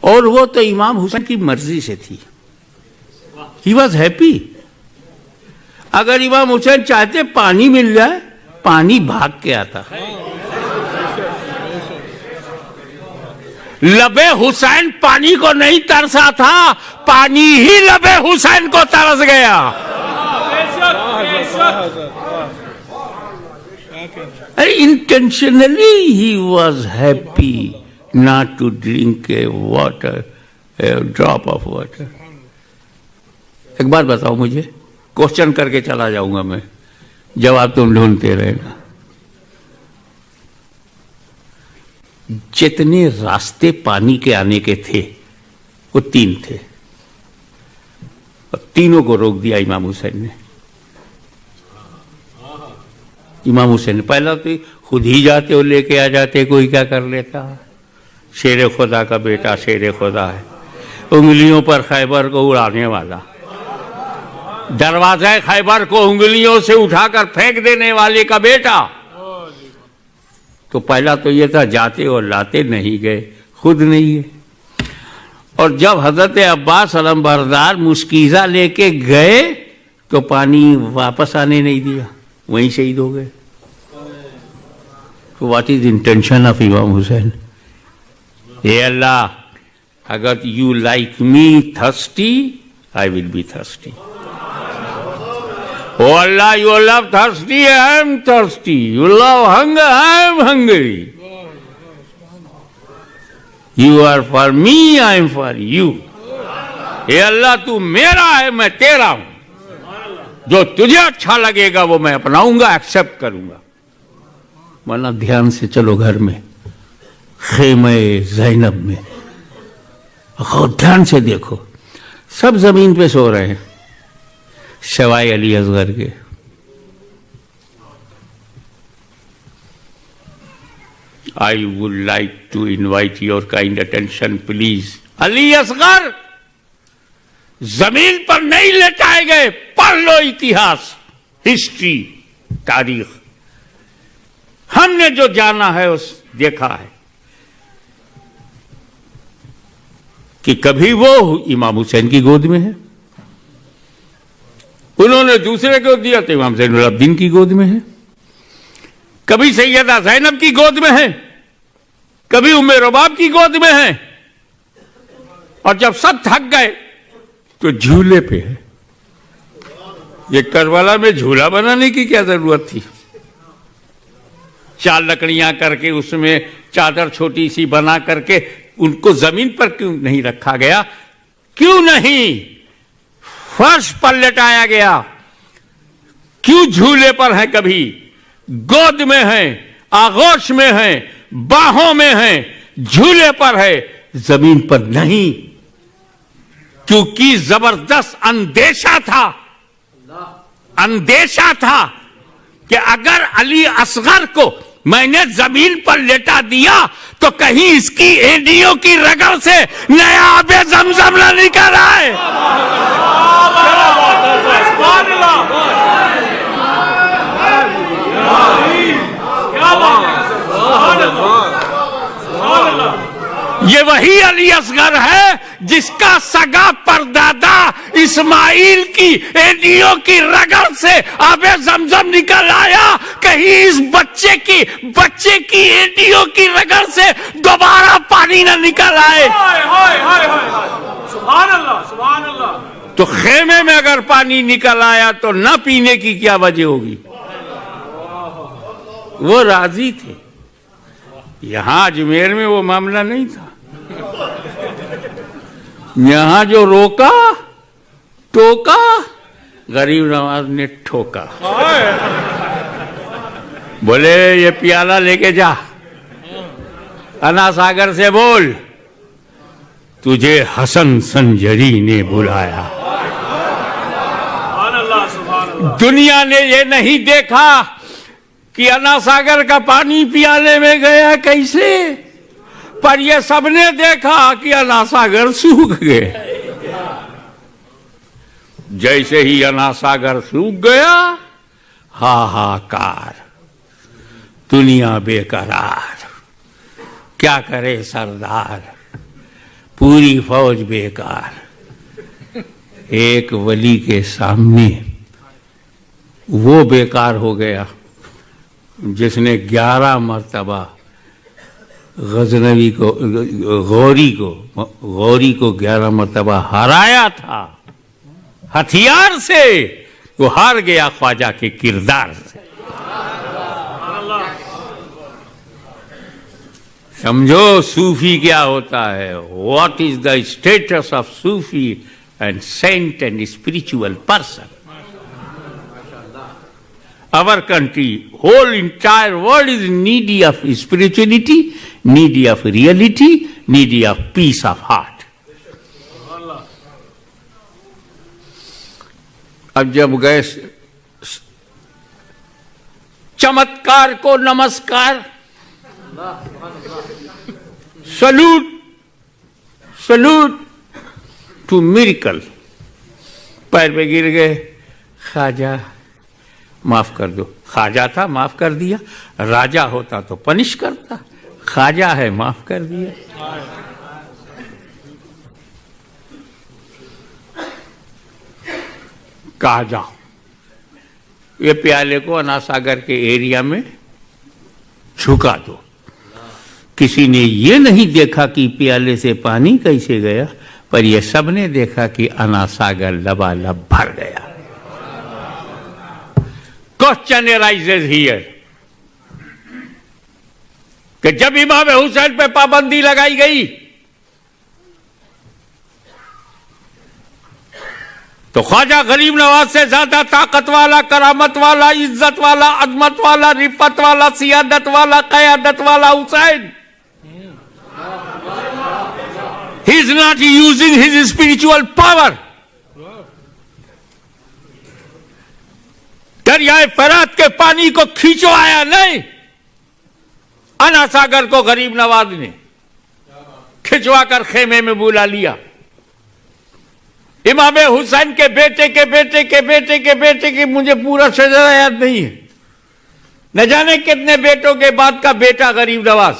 और वो तो इमाम हुसैन की मर्जी से थी। He was happy. अगर इमाम हुसैन चाहते पानी मिल जाए, पानी भाग के आता। लबे हुसैन पानी को नहीं तरसा था, पानी ही लबे हुसैन को तरस गया। Intentionally he was happy not to drink a drop of water. एक बात बताओ मुझे, क्वेश्चन करके चला जाऊंगा मैं, जवाब तुम ढूंढते रहना। जितने रास्ते पानी के आने के थे वो 3 थे, और तीनों को रोक दिया इमाम हुसैन ने। इमाम हुसैन ने पहला तो खुद ही जाते और लेके आ जाते, कोई क्या कर लेता। शेर खुदा का बेटा शेर खुदा है, उंगलियों पर खैबर को उड़ाने वाला, दरवाजा खैबर को उंगलियों से उठाकर फेंक देने वाले का बेटा। तो पहला तो ये था, जाते और लाते नहीं गए, खुद नहीं है। और जब हजरत अब्बास अलमबरदार मुस्कीजा लेके गए तो पानी वापस आने नहीं दिया, वहीं शहीद हो गए। तो व्हाट इज इंटेंशन ऑफ इमाम हुसैन? हे अल्लाह, अगर you like me thirsty, I will be thirsty. Oh Allah, you love thirsty, I am thirsty. You love hunger, I am hungry. You are for me, I am for you. हे अल्लाह, तू मेरा है, मैं तेरा हूं। जो तुझे अच्छा लगेगा वो मैं अपनाऊंगा, एक्सेप्ट करूंगा। वरना ध्यान से चलो घर में, खेमे ज़ैनब में, ध्यान से देखो, सब जमीन पे सो रहे हैं सवाए अली असगर के। I would like to invite your kind attention please. Ali Asghar जमीन पर नहीं लेटाए गए, पढ़ लो इतिहास, हिस्ट्री, तारीख। हमने जो जाना है उस देखा है कि कभी वो इमाम हुसैन की गोद में है, उन्होंने दूसरे को दिया तो इमाम ज़ैनुलअब्दीन की गोद में है, कभी सैयदा ज़ैनब की गोद में है, कभी उम्मे रुबाब की गोद में है, और जब सब थक गए तो झूले पे है। ये करबला में झूला बनाने की क्या जरूरत थी? 4 लकड़ियां करके उसमें चादर छोटी सी बना करके उनको जमीन पर क्यों नहीं रखा गया? क्यों नहीं फर्श पर लेटाया गया? क्यों झूले पर है? कभी गोद में है, आगोश में है, बाहों में है, झूले पर है, जमीन पर नहीं। क्योंकि जबरदस्त अंदेशा था कि अगर अली असगर को मैंने जमीन पर लेटा दिया तो कहीं इसकी एडियों की रगड़ से नया आबे जमजम न निकल आए। ये वही अली असगर है जिसका सगा परदादा इस्माइल की एडियों की रगड़ से आबे जमजम निकल आया। कहीं इस बच्चे की एडियों की रगड़ से दोबारा पानी न निकल आए। सुभान अल्लाह, सुभान अल्लाह। तो खेमे में अगर पानी निकल आया तो न पीने की क्या वजह होगी? वो राजी थे। यहां अजमेर में वो मामला नहीं था। यहां जो रोका टोका, गरीब नवाज ने ठोका। बोले ये प्याला लेके जा, अन्ना सागर से बोल तुझे हसन संजरी ने बुलाया। दुनिया ने ये नहीं देखा कि अन्ना सागर का पानी पियाले में गया कैसे, पर ये सबने देखा कि अन्ना सागर सूख गए। जैसे ही अन्ना सागर सूख गया, हाहाकार, दुनिया बेकरार, क्या करे सरदार। पूरी फौज बेकार। एक वली के सामने वो बेकार हो गया जिसने 11 मर्तबा गजनवी को गौरी को 11 मर्तबा हराया था। हथियार से वो हार गया ख्वाजा के किरदार से। समझो सूफी क्या होता है। What is the status of Sufi and saint and spiritual person. Our country, whole entire world is needy of spirituality, needy of reality, needy of peace of heart. अब जब गए चमत्कार को नमस्कार, सलूट टू मिरेकल, पैर पे गिर गए, ख्वाजा माफ कर दो। ख्वाजा था, माफ कर दिया। राजा होता तो पनिश करता, ख्वाजा है, माफ कर दिया। कहा जाओ ये प्याले को अनासागर के एरिया में झुका दो। किसी ने ये नहीं देखा कि प्याले से पानी कैसे गया, पर ये सबने देखा कि अनासागर लबालब भर गया। Question arises here कि जब इमाम हुसैन पे पाबंदी लगाई गई तो ख्वाजा गरीब नवाज से ज्यादा ताकत वाला, करामत वाला, इज्जत वाला, अजमत वाला, रिफत वाला, सियादत वाला, क़यादत वाला Hussain, he is not using his spiritual power. दरियाए फरात के पानी को खींचवाया नहीं, अनासागर को गरीब नवाज ने खिंचवाकर खेमे में बुला लिया। इमाम हुसैन के बेटे के बेटे के बेटे के बेटे के, मुझे पूरा शजरा याद नहीं है, न जाने कितने बेटों के बाद का बेटा गरीब नवाज,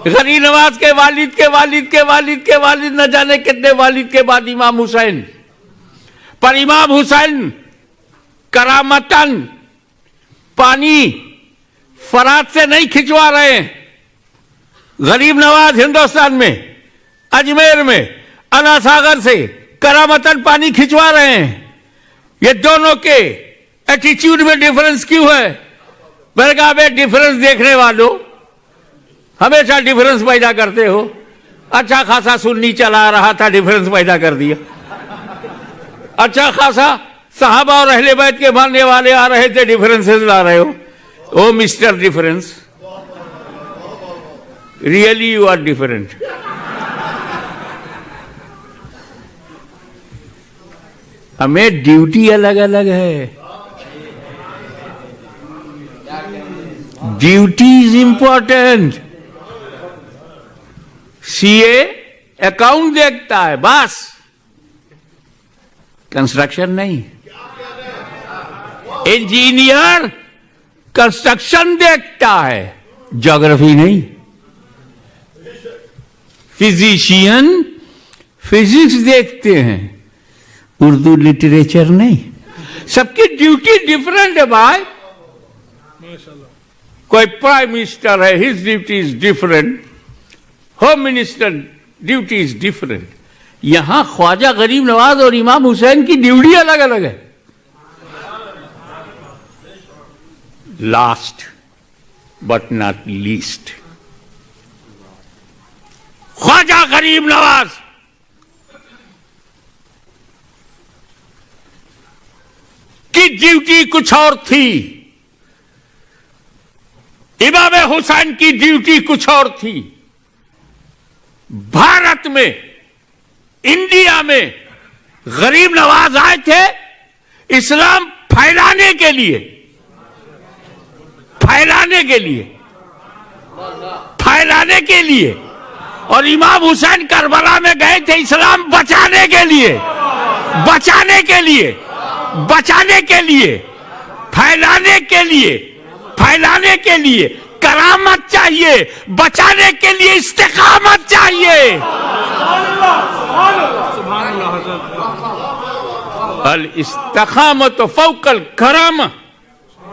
गरीब नवाज के वालिद के वालिद के वालिद के वालिद, न जाने कितने वालिद के बाद इमाम हुसैन। पर इमाम हुसैन करामतन पानी फरात से नहीं खिंचवा रहे हैं। गरीब नवाज हिंदुस्तान में, अजमेर में, अनासागर से करामतन पानी खिंचवा रहे हैं। ये दोनों के एटीट्यूड में डिफरेंस क्यों है? मैंने कहा बे डिफरेंस देखने वालों, हमेशा डिफरेंस पैदा करते हो। अच्छा खासा सुन्नी चला रहा था, डिफरेंस पैदा कर दिया। अच्छा खासा साहबा और अहले बैत के मानने वाले आ रहे थे, डिफरेंसेस ला रहे हो। Oh mister difference, really you are different. हमें ड्यूटी अलग अलग है। Duty is important. CA account देखता है बस, कंस्ट्रक्शन नहीं। इंजीनियर कंस्ट्रक्शन देखता है, ज्योग्राफी नहीं। फिजिशियन फिजिक्स देखते हैं, उर्दू लिटरेचर नहीं। सबकी ड्यूटी डिफरेंट है भाई। कोई प्राइम मिनिस्टर है, his duty is different, home minister duty is different. यहां ख्वाजा गरीब नवाज और इमाम हुसैन की ड्यूटी अलग अलग है। Last but not least, Khwaja Garib Nawaz की ड्यूटी कुछ और थी, इमाम हुसैन की ड्यूटी कुछ और थी। भारत में, इंडिया में गरीब नवाज आए थे इस्लाम फैलाने के लिए, फैलाने के लिए, फैलाने के लिए। और इमाम हुसैन करबला में गए थे इस्लाम बचाने के लिए, बचाने के लिए, बचाने के लिए, फैलाने के लिए, फैलाने के लिए। करामत चाहिए, बचाने के लिए इस्तिकामत चाहिए। अल इस्तकामत फौकल करामा,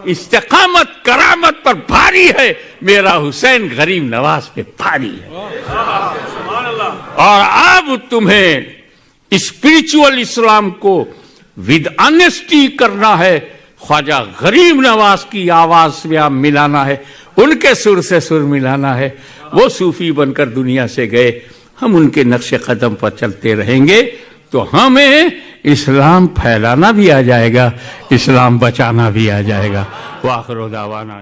इस्तकामत करामत पर भारी है, मेरा हुसैन गरीब नवाज पे भारी है। और अब तुम्हें स्पिरिचुअल इस्लाम को विद ऑनेस्टी करना है, ख्वाजा गरीब नवाज की आवाज से आप मिलाना है, उनके सुर से सुर मिलाना है। वो सूफी बनकर दुनिया से गए, हम उनके नक्शे कदम पर चलते रहेंगे तो हमें इस्लाम फैलाना भी आ जाएगा, इस्लाम बचाना भी आ जाएगा। वाखिर दावाना।